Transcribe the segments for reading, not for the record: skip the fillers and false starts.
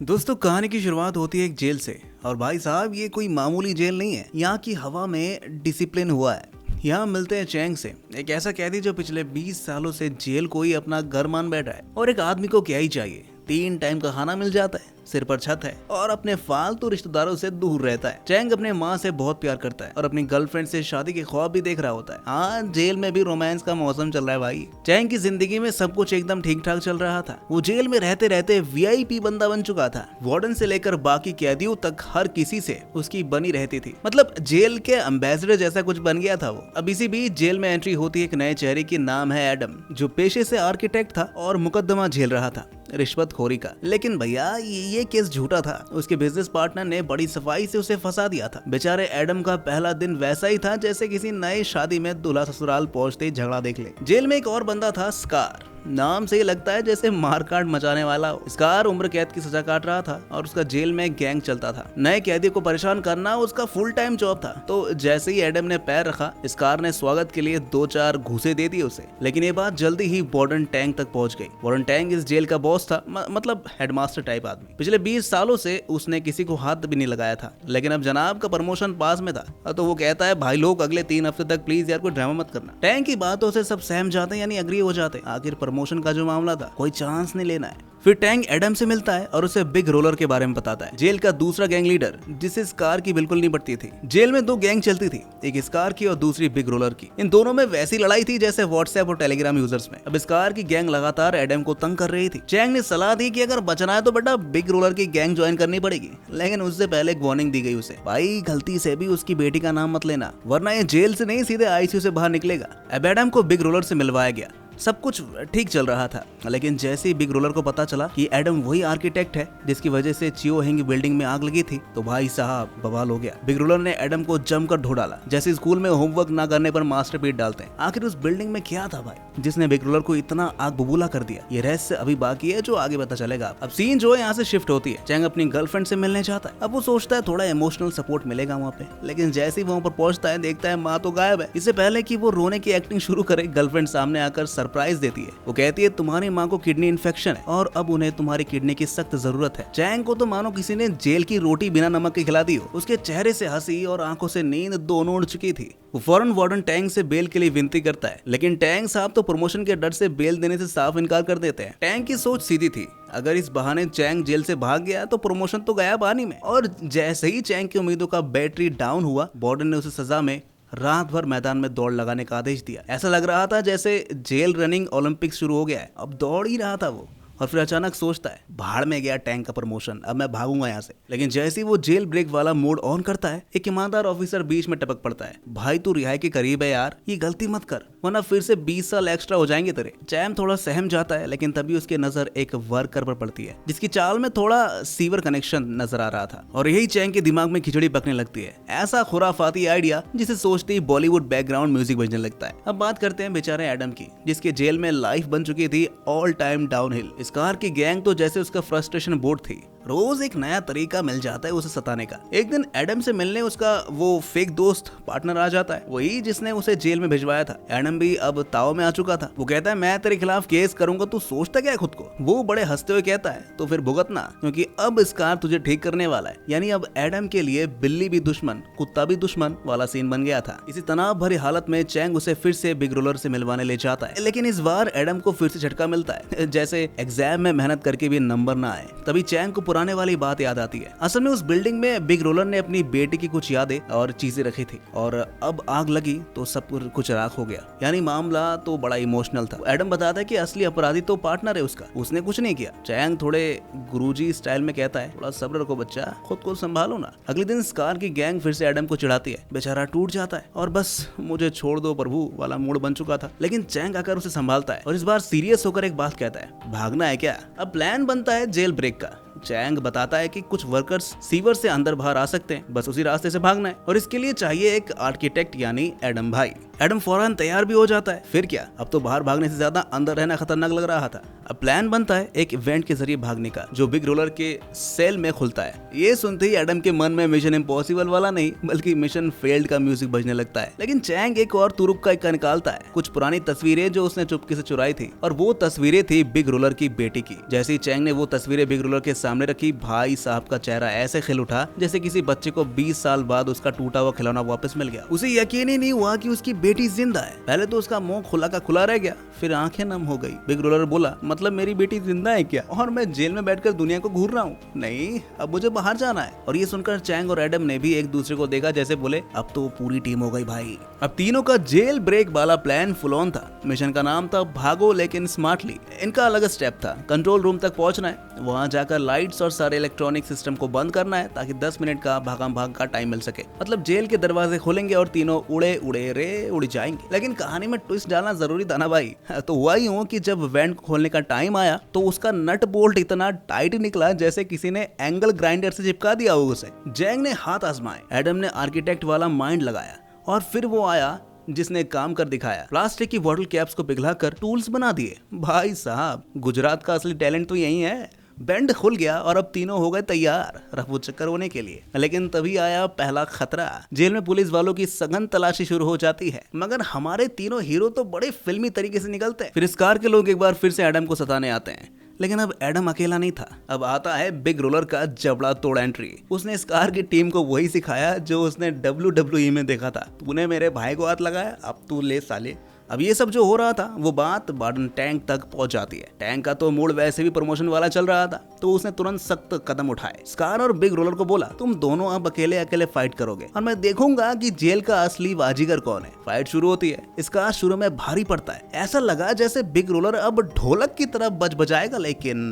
दोस्तों, कहानी की शुरुआत होती है एक जेल से। और भाई साहब, ये कोई मामूली जेल नहीं है। यहाँ की हवा में डिसिप्लिन हुआ है। यहाँ मिलते हैं चैंग से, एक ऐसा कैदी जो पिछले 20 सालों से जेल को ही अपना घर मान बैठा है। और एक आदमी को क्या ही चाहिए, 3 टाइम का खाना मिल जाता है, सिर पर छत है और अपने फालतू रिश्तेदारों से दूर रहता है। चैंग अपने माँ से बहुत प्यार करता है और अपनी गर्लफ्रेंड से शादी के ख्वाब भी देख रहा होता है। हाँ, जेल में भी रोमांस का मौसम चल रहा है भाई। चैंग की जिंदगी में सब कुछ एकदम ठीक ठाक चल रहा था। वो जेल में रहते रहते वीआईपी बंदा बन चुका था। वार्डन से लेकर बाकी कैदियों तक हर किसी से उसकी बनी रहती थी। मतलब जेल के एम्बेसडर जैसा कुछ बन गया था वो। अब इसी बीच जेल में एंट्री होती है एक नए चेहरे की, नाम है एडम, जो पेशे से आर्किटेक्ट था और मुकदमा झेल रहा था रिश्वतखोरी का। लेकिन भैया, ये केस झूठा था। उसके बिजनेस पार्टनर ने बड़ी सफाई से उसे फंसा दिया था। बेचारे एडम का पहला दिन वैसा ही था जैसे किसी नए शादी में दूल्हा ससुराल पहुंचते ही झगड़ा देख ले। जेल में एक और बंदा था, स्कार। नाम से ही लगता है जैसे मारकाट मचाने वाला हो। स्कार उम्र कैद की सजा काट रहा था और उसका जेल में गैंग चलता था। नए कैदी को परेशान करना उसका फुल टाइम जॉब था। तो जैसे ही एडम ने पैर रखा, स्कार ने स्वागत के लिए 2-4 घूसे दे दिए उसे। लेकिन ये बात जल्दी ही वार्डन टैंक तक पहुंच गई। वार्डन टैंक इस जेल का बॉस था, मतलब हेडमास्टर टाइप आदमी। पिछले 20 सालों से उसने किसी को हाथ भी नहीं लगाया था। लेकिन अब जनाब का प्रमोशन पास में था, तो वो कहता है, भाई लोग, अगले 3 हफ्ते तक प्लीज यार कोई ड्रामा मत करना। टैंक की बातों से सब सहम जाते हैं, यानी अग्री हो जाते हैं। आखिर प्रमोशन का जो मामला था, कोई चांस नहीं लेना है। फिर टैंक एडम से मिलता है और उसे बिग रोलर के बारे में बताता है, जेल का दूसरा गैंग लीडर, जिसे स्कार की बिल्कुल नहीं पड़ती थी। जेल में 2 गैंग चलती थी, एक स्कार की और दूसरी बिग रोलर की। इन दोनों में वैसी लड़ाई थी जैसे व्हाट्सएप और टेलीग्राम यूजर्स में। अब स्कार की गैंग लगातार एडम को तंग कर रही थी। चैंग ने सलाह दी कि अगर बचना है तो बेटा बिग रोलर की गैंग ज्वाइन करनी पड़ेगी। लेकिन उससे पहले एक वार्निंग दी गई उसे, भाई गलती से भी उसकी बेटी का नाम मत लेना, वरना ये जेल से नहीं सीधे आईसीयू से बाहर निकलेगा। अब एडम को बिग रोलर से मिलवाया गया। सब कुछ ठीक चल रहा था, लेकिन जैसे ही बिग रोलर को पता चला कि एडम वही आर्किटेक्ट है जिसकी वजह से चियो हिंग बिल्डिंग में आग लगी थी, तो भाई साहब बवाल हो गया। बिग रोलर ने एडम को जमकर ढो डाला, जैसे स्कूल में होमवर्क ना करने पर मास्टर पीट डालते हैं। आखिर उस बिल्डिंग में क्या था भाई, जिसने बिग रोलर को इतना आग बबूला कर दिया? ये रहस्य अभी बाकी है, जो आगे पता चलेगा। अब सीन जो है यहाँ से शिफ्ट होती है। चैंग अपनी गर्लफ्रेंड से मिलने चाहता है। अब वो सोचता है थोड़ा इमोशनल सपोर्ट मिलेगा वहाँ पे, लेकिन जैसे ही वहाँ पर पहुंचता है, देखता है माँ तो गायब है। इससे पहले कि वो रोने की एक्टिंग शुरू करे, गर्लफ्रेंड सामने आकर सरप्राइज देती है। वो कहती है, तुम्हारी माँ को किडनी इन्फेक्शन है और अब उन्हें तुम्हारी किडनी की सख्त जरूरत है। चैंग को तो मानो किसी ने जेल की रोटी बिना नमक के खिला दी हो। उसके चेहरे से हंसी और आंखों से नींद दोनों उड़ चुकी थी। वो फौरन वार्डन टैंक से बेल के लिए विनती करता है, लेकिन टैंक साहब तो प्रमोशन के डर से बेल देने से साफ इनकार कर देते हैं। टैंक की सोच सीधी थी, अगर इस बहाने चैंग जेल से भाग गया तो प्रमोशन तो गया पानी में। और जैसे ही चैंग की उम्मीदों का बैटरी डाउन हुआ, वार्डन ने उसे सजा में रात भर मैदान में दौड़ लगाने का आदेश दिया। ऐसा लग रहा था जैसे जेल रनिंग ओलंपिक्स शुरू हो गया है। अब दौड़ ही रहा था वो, और फिर अचानक सोचता है, भाड़ में गया टैंक का प्रमोशन, अब मैं भागूंगा यहाँ से। लेकिन जैसे ही वो जेल ब्रेक वाला मोड ऑन करता है, एक ईमानदार ऑफिसर बीच में टपक पड़ता है, भाई तू रिहाई के करीब है यार, ये गलती मत कर, वरना फिर से 20 साल एक्स्ट्रा हो जाएंगे तेरे। चैम थोड़ा सहम जाता है, लेकिन तभी उसकी नजर एक वर्कर पर पड़ती है, जिसकी चाल में थोड़ा सीवर कनेक्शन नजर आ रहा था। और यही चैंग के दिमाग में खिचड़ी पकने लगती है। ऐसा खुराफाती आइडिया जिसे सोचते ही बॉलीवुड बैकग्राउंड म्यूजिक बजने लगता है। अब बात करते हैं बेचारे एडम की, जिसके जेल में लाइफ बन चुकी थी ऑल टाइम डाउनहिल। स्कार की गैंग तो जैसे उसका फ्रस्ट्रेशन बोर्ड थी। रोज एक नया तरीका मिल जाता है उसे सताने का। एक दिन एडम से मिलने उसका वो फेक दोस्त पार्टनर आ जाता है, वही जिसने उसे जेल में भिजवाया था। एडम भी अब ताव में आ चुका था। वो कहता है, मैं तेरे खिलाफ केस करूंगा, तू सोचता क्या है खुद को? वो बड़े हंसते हुए कहता है, तो फिर भुगतना, क्योंकि अब स्कार तुझे ठीक करने वाला है। यानी अब एडम के लिए बिल्ली भी दुश्मन, कुत्ता भी दुश्मन वाला सीन बन गया था। इसी तनाव भरी हालत में चैंग उसे फिर से बिग रोलर से मिलवाने ले जाता है, लेकिन इस बार एडम को फिर से झटका मिलता है, जैसे एग्जाम में मेहनत करके भी नंबर ना आए। तभी चैंग को पुराने वाली बात याद आती है। असल में उस बिल्डिंग में बिग रोलर ने अपनी बेटी की कुछ यादें और चीजें रखी थी, और अब आग लगी तो सब कुछ राख हो गया। यानी मामला तो बड़ा इमोशनल था। एडम बताता है कि असली अपराधी तो पार्टनर है उसका, उसने कुछ नहीं किया। चैंग थोड़े गुरुजी स्टाइल में कहता है, थोड़ा सब्र रखो बच्चा, खुद को संभालो ना। अगले दिन स्कार की गैंग फिर से एडम को चिढ़ाती है। बेचारा टूट जाता है और बस मुझे छोड़ दो प्रभु वाला मूड बन चुका था। लेकिन चैंग आकर उसे संभालता है और इस बार सीरियस होकर एक बात कहता है, भागना है क्या? अब प्लान बनता है जेल ब्रेक का। चैंग बताता है कि कुछ वर्कर्स सीवर से अंदर बाहर आ सकते हैं, बस उसी रास्ते से भागना है, और इसके लिए चाहिए एक आर्किटेक्ट यानी एडम भाई। एडम फौरन तैयार भी हो जाता है। फिर क्या, अब तो बाहर भागने से ज्यादा अंदर रहना खतरनाक लग रहा था। अब प्लान बनता है एक इवेंट के जरिए भागने का, जो बिग रोलर के सेल में खुलता है। ये सुनते ही एडम के मन में मिशन इम्पॉसिबल वाला नहीं बल्कि मिशन फेल्ड का म्यूजिक बजने लगता है। लेकिन चैंग एक और तुरुक का इक्का निकालता है, कुछ पुरानी तस्वीरें जो उसने चुपके से चुराई थी, और वो तस्वीरें थी बिग रोलर की बेटी की। जैसे ही चैंग ने वो तस्वीरें बिग रोलर के सामने रखी, भाई साहब का चेहरा ऐसे खिल उठा जैसे किसी बच्चे को 20 साल बाद उसका टूटा हुआ खिलौना वापस मिल गया। उसे यकीन ही नहीं हुआ कि उसकी बेटी जिंदा है। पहले तो उसका मुंह खुला का खुला रह गया, फिर आंखें नम हो गई। बिग रोलर बोला, मतलब मेरी बेटी जिंदा है क्या, और मैं जेल में बैठकर दुनिया को घूर रहा हूँ? नहीं, अब मुझे बाहर जाना है। और ये सुनकर चैंग और एडम ने भी एक दूसरे को देखा, जैसे बोले अब तो पूरी टीम हो गई भाई। अब तीनों का जेल ब्रेक वाला प्लान फुल ऑन था। मिशन का नाम था भागो लेकिन स्मार्टली। इनका अलग स्टेप था, कंट्रोल रूम तक पहुंचना है, वहां जाकर लाइट्स और सारे इलेक्ट्रॉनिक सिस्टम को बंद करना है ताकि 10 मिनट का भागम भाग का टाइम मिल सके। मतलब जेल के दरवाजे खोलेंगे और तीनों उड़े उड़े रे उड़ जाएंगे। लेकिन कहानी में ट्विस्ट डालना जरूरी था ना भाई। तो हुआ ही हो कि जब वेंट खोलने का टाइम आया तो उसका नट बोल्ट इतना टाइट निकला जैसे किसी ने एंगल ग्राइंडर से चिपका दिया हो उसे। चैंग ने हाथ आजमाए, एडम ने आर्किटेक्ट वाला माइंड लगाया, और फिर वो आया जिसने काम कर दिखाया। प्लास्टिक की बॉटल कैप्स को पिघलाकर टूल्स बना दिए। भाई साहब, गुजरात का असली टैलेंट तो यही है। बैंड खुल गया और अब तीनों हो गए तैयार रफू चक्कर होने के लिए। लेकिन तभी आया पहला खतरा। जेल में पुलिस वालों की सघन तलाशी शुरू हो जाती है, मगर हमारे तीनों हीरो तो बड़े फिल्मी तरीके से निकलते हैं। फिर इस कार के लोग एक बार फिर से एडम को सताने आते हैं, लेकिन अब एडम अकेला नहीं था। अब आता है बिग रोलर का जबड़ा तोड़ एंट्री। उसने इस कार की टीम को वही सिखाया जो उसने WWE में देखा था। तूने मेरे भाई को हाथ लगाया, अब तू ले साले। अब ये सब जो हो रहा था वो बात बार्डन टैंक तक पहुंच जाती है। टैंक का तो मूड वैसे भी प्रमोशन वाला चल रहा था, तो उसने तुरंत सख्त कदम उठाए। स्कार और बिग रोलर को बोला, तुम दोनों अब अकेले अकेले फाइट करोगे और मैं देखूंगा कि जेल का असली बाजीगर कौन है। फाइट शुरू होती है। स्कार शुरू में भारी पड़ता है, ऐसा लगा जैसे बिग रोलर अब ढोलक की तरह बजाएगा, लेकिन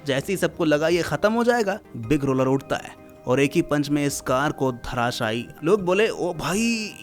जैसे ही सबको लगा ये खत्म हो जाएगा, बिग रोलर उठता है और एक ही पंच में स्कार को धराशायी। लोग बोले, ओ भाई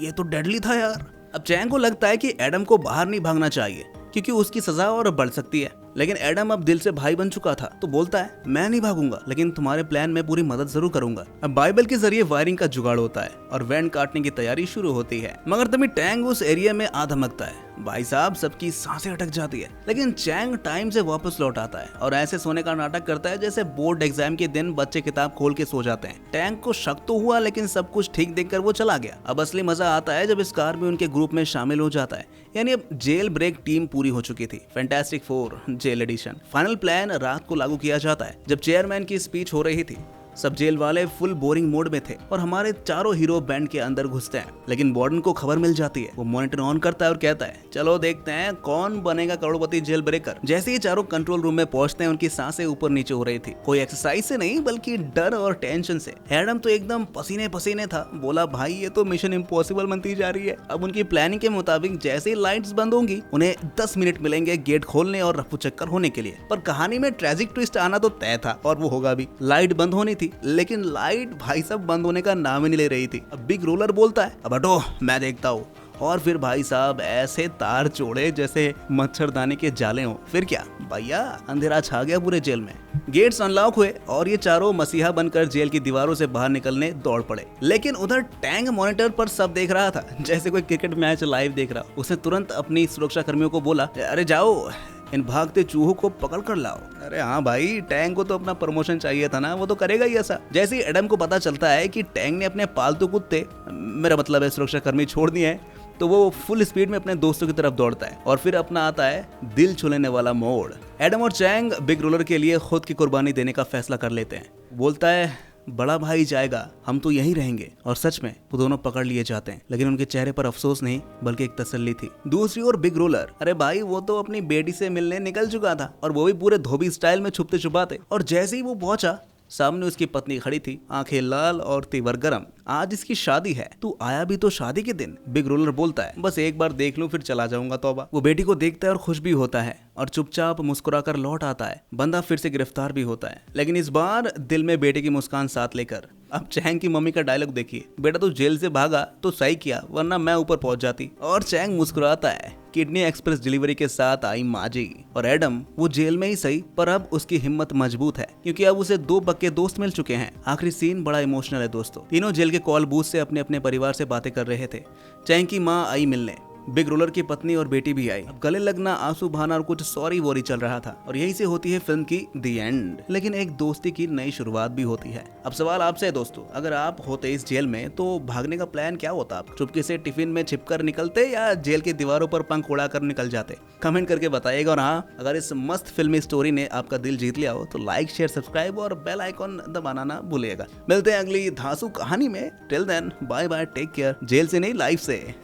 ये तो डेडली था यार। अब चैंग को लगता है कि एडम को बाहर नहीं भागना चाहिए क्योंकि उसकी सजा और बढ़ सकती है। लेकिन एडम अब दिल से भाई बन चुका था, तो बोलता है, मैं नहीं भागूंगा, लेकिन तुम्हारे प्लान में पूरी मदद जरूर करूंगा। अब बाइबल के जरिए वायरिंग का जुगाड़ होता है और वैन काटने की तैयारी शुरू होती है। मगर तभी टैंग उस एरिया में आ धमकता है। भाई साहब, सबकी सांसें अटक जाती है। लेकिन चैंग टाइम से वापस लौट आता है और ऐसे सोने का नाटक करता है जैसे बोर्ड एग्जाम के दिन बच्चे किताब खोल के सो जाते हैं। टैंग को शक तो हुआ, लेकिन सब कुछ ठीक देखकर वो चला गया। अब असली मजा आता है जब इस कार में उनके ग्रुप में शामिल हो जाता है। यानी अब जेल ब्रेक टीम पूरी हो चुकी थी। Fantastic 4 jail edition. Final plan रात को लागू किया जाता है। जब चेयरमैन की स्पीच हो रही थी, सब जेल वाले फुल बोरिंग मोड में थे और हमारे चारों हीरो बैंड के अंदर घुसते हैं। लेकिन वार्डन को खबर मिल जाती है। वो मॉनिटर ऑन करता है और कहता है, चलो देखते हैं कौन बनेगा करोड़पति जेल ब्रेकर। जैसे ही चारों कंट्रोल रूम में पहुंचते हैं, उनकी सांसें ऊपर नीचे हो रही थी। कोई एक्सरसाइज से नहीं बल्कि डर और टेंशन से। एडम तो एकदम पसीने पसीने था। बोला, भाई ये तो मिशन इम्पॉसिबल बनती जा रही है। अब उनकी प्लानिंग के मुताबिक जैसे ही लाइट्स बंद होंगी, उन्हें 10 मिनट मिलेंगे गेट खोलने और रफू चक्कर होने के लिए। पर कहानी में ट्रेजिक ट्विस्ट आना तो तय था और वो होगा भी। लाइट बंद होनी थी, लेकिन लाइट भाई साहब बंद होने का नाम ही नहीं ले रही थी। अब बिग रोलर बोलता है, अब हटो मैं देखता हूँ। और फिर भाई साहब ऐसे तार जोड़े जैसे मच्छरदानी के जाले हो। फिर क्या भैया, अंधेरा छा गया पूरे जेल में। गेट्स अनलॉक हुए और ये चारों मसीहा बनकर जेल की दीवारों से बाहर निकलने दौड़ पड़े। लेकिन उधर टैंग मॉनिटर पर सब देख रहा था जैसे कोई क्रिकेट मैच लाइव देख रहा। उसने तुरंत अपनी सुरक्षा कर्मियों को बोला, अरे जाओ इन भागते चूहों को पकड़ कर लाओ। अरे हाँ भाई, टैंग को तो अपना प्रमोशन चाहिए था ना, वो तो करेगा ही ऐसा। जैसे ही एडम को पता चलता है कि टैंग ने अपने पालतू कुत्ते, मेरा मतलब है सुरक्षा कर्मी, छोड़ दिए हैं, तो वो फुल स्पीड में अपने दोस्तों की तरफ दौड़ता है। और फिर अपना आता है दिल छू लेने वाला मोड़। एडम और चैंग बिग रोलर के लिए खुद की कुर्बानी देने का फैसला कर लेते हैं। बोलता है, बड़ा भाई जाएगा, हम तो यहीं रहेंगे। और सच में वो दोनों पकड़ लिए जाते हैं, लेकिन उनके चेहरे पर अफसोस नहीं बल्कि एक तसल्ली थी। दूसरी ओर बिग रोलर, अरे भाई वो तो अपनी बेटी से मिलने निकल चुका था, और वो भी पूरे धोबी स्टाइल में छुपते छुपाते। और जैसे ही वो पहुंचा, सामने उसकी पत्नी खड़ी थी, आंखें लाल और तीवर गरम। आज इसकी शादी है, तू आया भी तो शादी के दिन। बिग रोलर बोलता है, बस एक बार देख लूं फिर चला जाऊंगा तौबा। वो बेटी को देखता है और खुश भी होता है और चुपचाप मुस्कुराकर लौट आता है। बंदा फिर से गिरफ्तार भी होता है, लेकिन इस बार दिल में बेटे की मुस्कान साथ लेकर। अब चैंग की मम्मी का डायलॉग देखिए, बेटा तू जेल से भागा तो सही किया, वरना मैं ऊपर पहुंच जाती। और चैंग मुस्कुराता है, किडनी एक्सप्रेस डिलीवरी के साथ आई माजी। और एडम, वो जेल में ही सही पर अब उसकी हिम्मत मजबूत है क्योंकि अब उसे 2 पक्के दोस्त मिल चुके हैं। आखिरी सीन बड़ा इमोशनल है दोस्तों। तीनों जेल के कॉल बूथ से अपने अपने परिवार से बातें कर रहे थे। चैंग की माँ आई मिलने, बिग रूलर की पत्नी और बेटी भी आई। गले लगना, आंसू बहाना और कुछ सॉरी वोरी चल रहा था और यही से होती है फिल्म की दी एंड। लेकिन एक दोस्ती की नई शुरुआत भी होती है। अब सवाल आपसे है दोस्तों, अगर आप होते इस जेल में तो भागने का प्लान क्या होता? आप चुपके से टिफिन में छिपकर निकलते या जेल की दीवारों पर पंख उड़ाकर निकल जाते? कमेंट करके बताइएगा। और हाँ, अगर इस मस्त फिल्मी स्टोरी ने आपका दिल जीत लिया हो तो लाइक, शेयर, सब्सक्राइब और बेल आइकॉन दबाना ना भूलिएगा। मिलते हैं अगली धांसू कहानी में। Till then bye bye, take care. Jail से नहीं, लाइफ से।